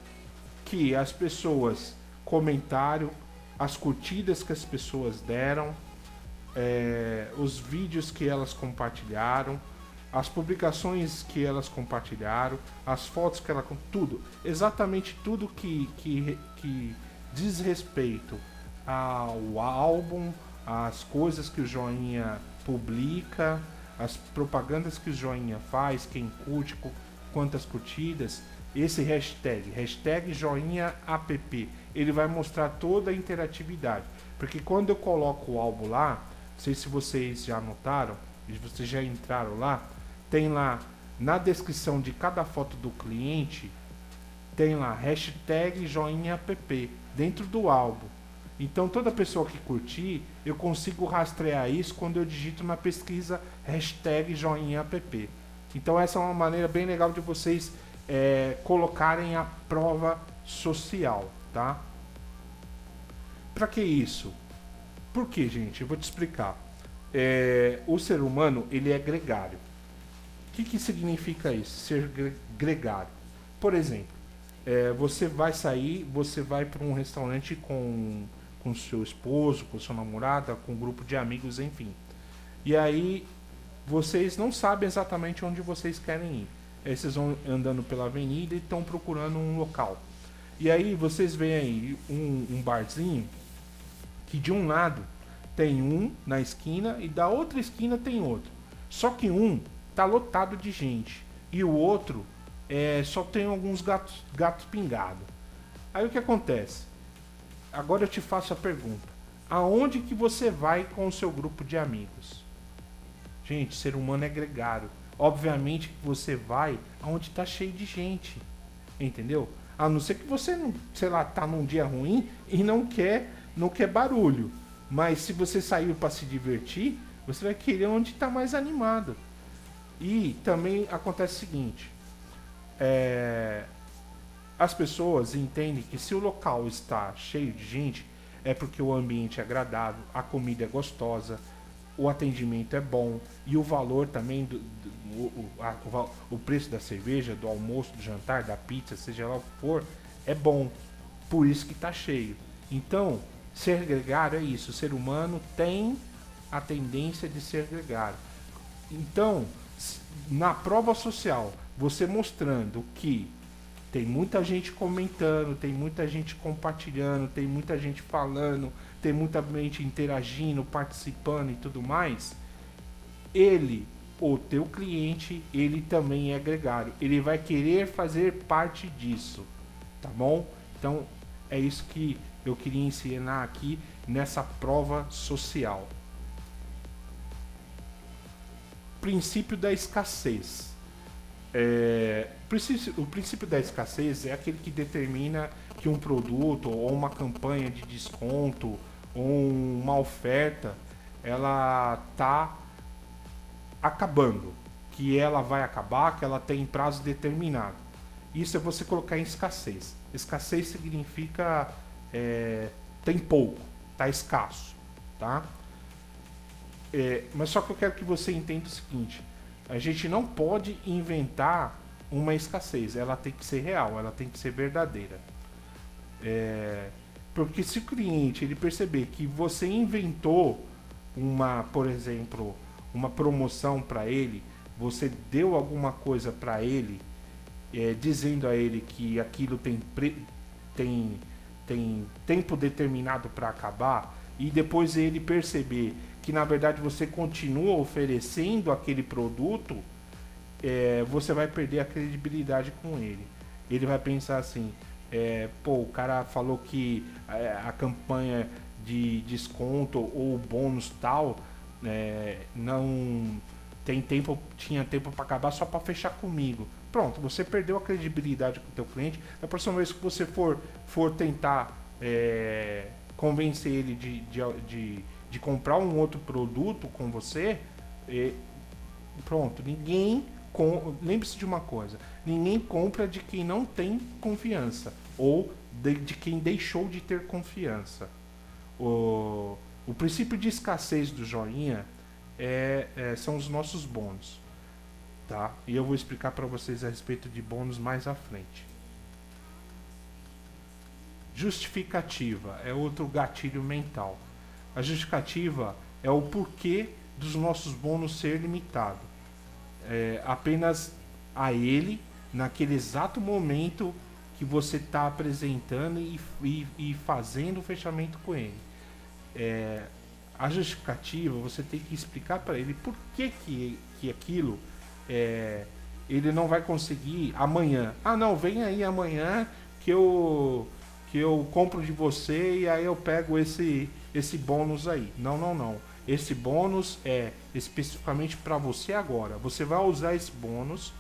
que as pessoas comentaram, as curtidas que as pessoas deram, os vídeos que elas compartilharam, as publicações que elas compartilharam, as fotos que ela, tudo, exatamente tudo que diz respeito ao álbum, as coisas que o joinha publica, as propagandas que o joinha faz, quem curte, quantas curtidas. Esse hashtag joinha app, ele vai mostrar toda a interatividade, porque quando eu coloco o álbum lá, não sei se vocês já notaram, se vocês já entraram lá, tem lá na descrição de cada foto do cliente, tem lá hashtag joinha app dentro do álbum. Então toda pessoa que curtir, eu consigo rastrear isso quando eu digito na pesquisa hashtag joinha app. Então essa é uma maneira bem legal de vocês colocarem a prova social, tá? Para que isso? Por que, gente? Eu vou te explicar. O ser humano, ele é gregário. O que significa isso, ser gregário? Por exemplo, você vai sair, você vai para um restaurante com seu esposo, com sua namorada, com um grupo de amigos, enfim. E aí vocês não sabem exatamente onde vocês querem ir. Aí vocês vão andando pela avenida e estão procurando um local. E aí vocês veem aí um barzinho que de um lado tem um na esquina e da outra esquina tem outro. Só que um tá lotado de gente e o outro só tem alguns gatos pingados. Aí o que acontece? Agora eu te faço a pergunta: aonde que você vai com o seu grupo de amigos? Gente, ser humano é gregário. Obviamente que você vai aonde tá cheio de gente, entendeu? A não ser que você, sei lá, tá num dia ruim e não quer barulho. Mas se você saiu para se divertir, você vai querer onde está mais animado. E também acontece o seguinte: as pessoas entendem que se o local está cheio de gente, é porque o ambiente é agradável, a comida é gostosa, o atendimento é bom e o valor também, o preço da cerveja, do almoço, do jantar, da pizza, seja lá o que for, é bom. Por isso que está cheio. Então, ser gregário é isso. O ser humano tem a tendência de ser gregário. Então, na prova social, você mostrando que tem muita gente comentando, tem muita gente compartilhando, tem muita gente falando, tem muita gente interagindo, participando e tudo mais, ele, o teu cliente, ele também é gregário. Ele vai querer fazer parte disso, tá bom? Então, é isso que eu queria ensinar aqui nessa prova social. Princípio da escassez. O princípio da escassez é aquele que determina que um produto ou uma campanha de desconto ou uma oferta ela tá acabando, que ela vai acabar, que ela tem prazo determinado. Isso é você colocar em escassez. Escassez significa tem pouco, tá escasso, tá? Mas só que eu quero que você entenda o seguinte: a gente não pode inventar uma escassez, ela tem que ser real, ela tem que ser verdadeira. Porque se o cliente ele perceber que você inventou por exemplo, uma promoção para ele, você deu alguma coisa para ele, dizendo a ele que aquilo tem tempo determinado para acabar, e depois ele perceber que na verdade você continua oferecendo aquele produto, você vai perder a credibilidade com ele. Ele vai pensar assim: o cara falou que a campanha de desconto ou bônus tal não tem tempo, tinha tempo para acabar só para fechar comigo. Pronto, você perdeu a credibilidade com o teu cliente. Da próxima vez que você for tentar convencer ele de comprar um outro produto com você, pronto, lembre-se de uma coisa: ninguém compra de quem não tem confiança ou de quem deixou de ter confiança. O princípio de escassez do joinha são os nossos bônus, tá? E eu vou explicar para vocês a respeito de bônus mais à frente. Justificativa é outro gatilho mental. A justificativa é o porquê dos nossos bônus ser limitado. Apenas a ele, naquele exato momento que você está apresentando e fazendo o fechamento com ele. A justificativa, você tem que explicar para ele por que aquilo ele não vai conseguir amanhã. Ah, não, vem aí amanhã que eu compro de você e aí eu pego esse bônus aí. Não. Esse bônus é especificamente para você agora. Você vai usar esse bônus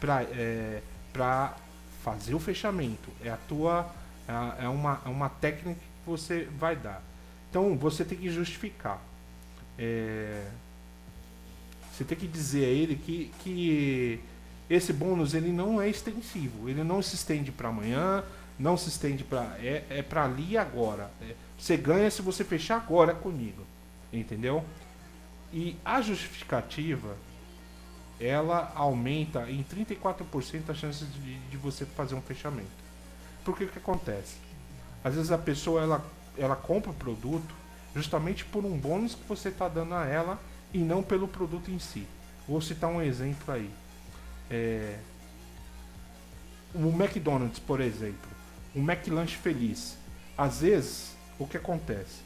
para fazer o fechamento. É uma técnica que você vai dar. Então você tem que justificar. Você tem que dizer a ele que esse bônus ele não é extensivo. Ele não se estende para amanhã, não se estende para para ali e agora. Você ganha se você fechar agora comigo, entendeu? E a justificativa ela aumenta em 34% a chance de você fazer um fechamento. Porque o que acontece? Às vezes a pessoa ela compra o produto justamente por um bônus que você está dando a ela e não pelo produto em si. Vou citar um exemplo aí. O McDonald's, por exemplo, o McLanche Feliz. Às vezes, o que acontece?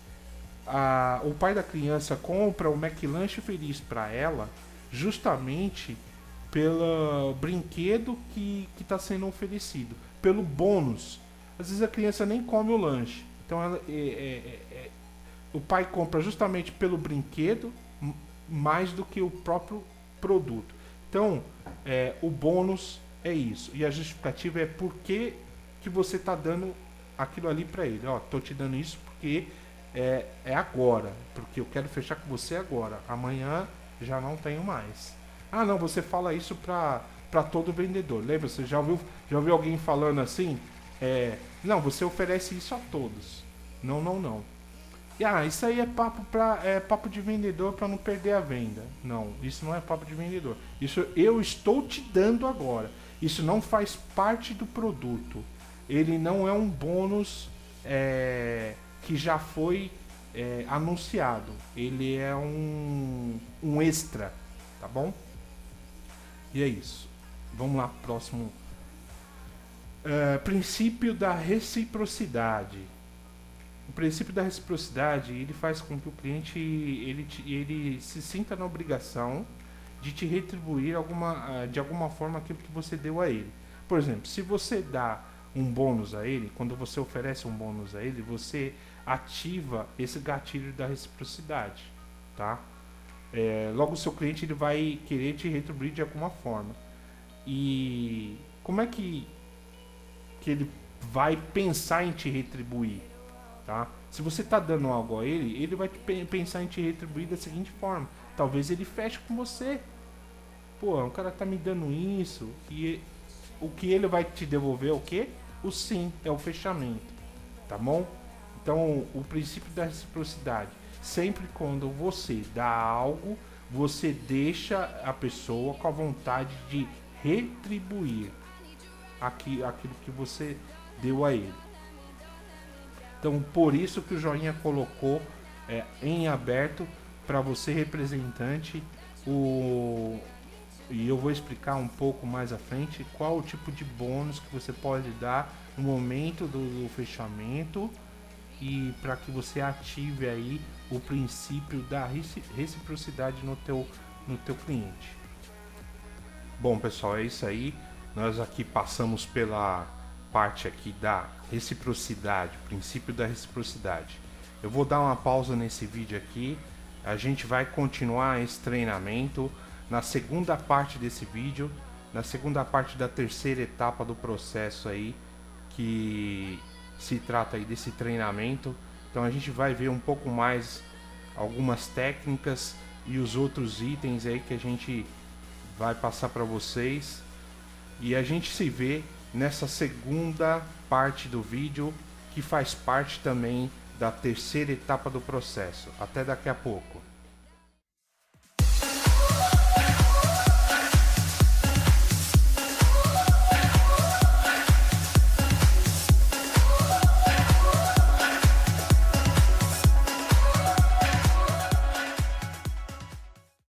O pai da criança compra o McLanche Feliz para ela justamente pelo brinquedo que está sendo oferecido, pelo bônus. Às vezes a criança nem come o lanche, então o pai compra justamente pelo brinquedo mais do que o próprio produto. Então o bônus é isso, e a justificativa é por que você está dando aquilo ali para ele. Ó, tô te dando isso porque é agora, porque eu quero fechar com você agora, amanhã já não tenho mais. Ah, não, você fala isso para todo vendedor. Lembra? Você já ouviu alguém falando assim? Não, você oferece isso a todos. Não, não, não. E isso aí é papo de vendedor para não perder a venda. Não, isso não é papo de vendedor. Isso eu estou te dando agora. Isso não faz parte do produto. Ele não é um bônus que já foi anunciado. Ele é um extra, tá bom? E é isso. Vamos lá, próximo. Princípio da reciprocidade. O princípio da reciprocidade, ele faz com que o cliente ele se sinta na obrigação de te retribuir de alguma forma aquilo que você deu a ele. Por exemplo, se você dá um bônus a ele, quando você oferece um bônus a ele, você ativa esse gatilho da reciprocidade, tá? Logo o seu cliente ele vai querer te retribuir de alguma forma. E como é que ele vai pensar em te retribuir? Tá? Se você está dando algo a ele, ele vai pensar em te retribuir da seguinte forma: talvez ele feche com você. Pô, o cara tá me dando isso, e o que ele vai te devolver é o quê? O sim, é o fechamento, tá bom? Então, o princípio da reciprocidade: sempre quando você dá algo, você deixa a pessoa com a vontade de retribuir aquilo que você deu a ele. Então, por isso que o joinha colocou em aberto para você, representante, e eu vou explicar um pouco mais à frente qual o tipo de bônus que você pode dar no momento do fechamento, e para que você ative aí o princípio da reciprocidade no teu cliente. Bom, pessoal, é isso aí. Nós aqui passamos pela parte aqui da reciprocidade, princípio da reciprocidade. Eu vou dar uma pausa nesse vídeo aqui. A gente vai continuar esse treinamento na segunda parte desse vídeo, na segunda parte da terceira etapa do processo aí, que se trata aí desse treinamento. Então a gente vai ver um pouco mais algumas técnicas e os outros itens aí que a gente vai passar para vocês, e a gente se vê nessa segunda parte do vídeo, que faz parte também da terceira etapa do processo. Até daqui a pouco.